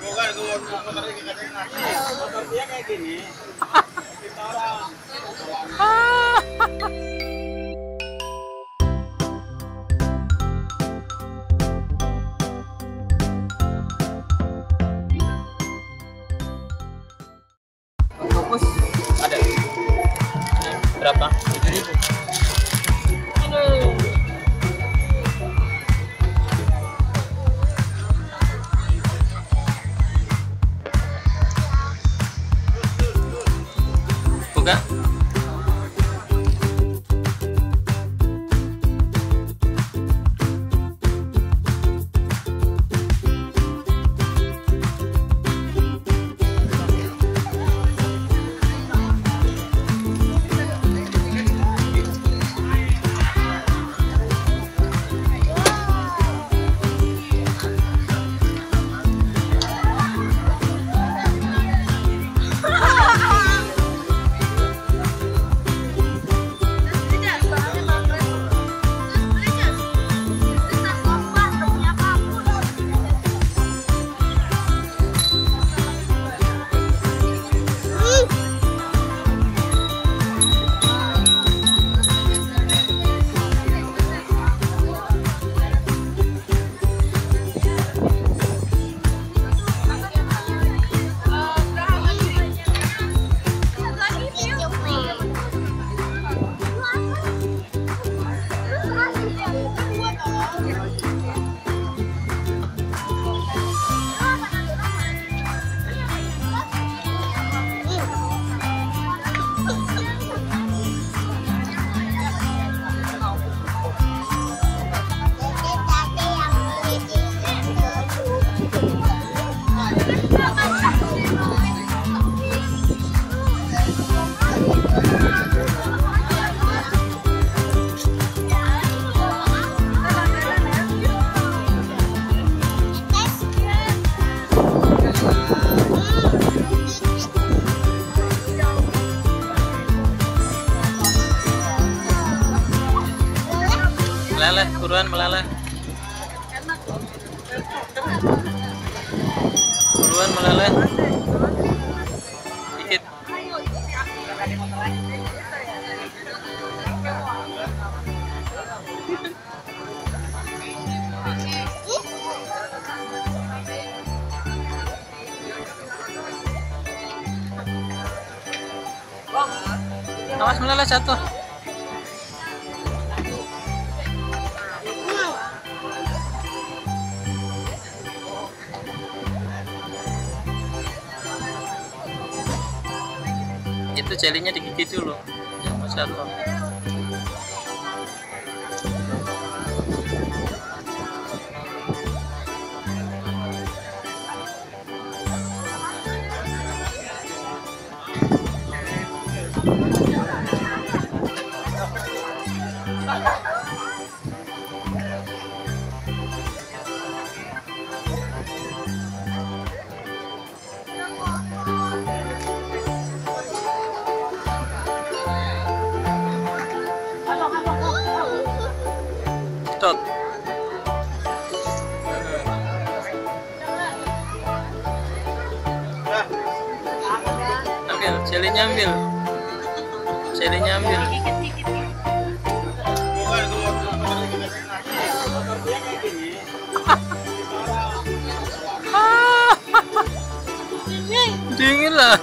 Bukan, gue mau motor ini kaca kaki. Motor dia kayak gini. Kita orang. Fokus ada. Berapa? 7.000. Aduh. Buka. Meleleh, buruan meleleh. Buruan meleleh. Dikit. Awas meleleh jatuh. Itu jelinya digigit dulu. Mas jatuh. Tot. Ambil, jelinya ambil. Jelinya ambil. Bukan, gue mau motor ini kaca kaki. Motor dia kayak gini. Kita orang. Dingin lah.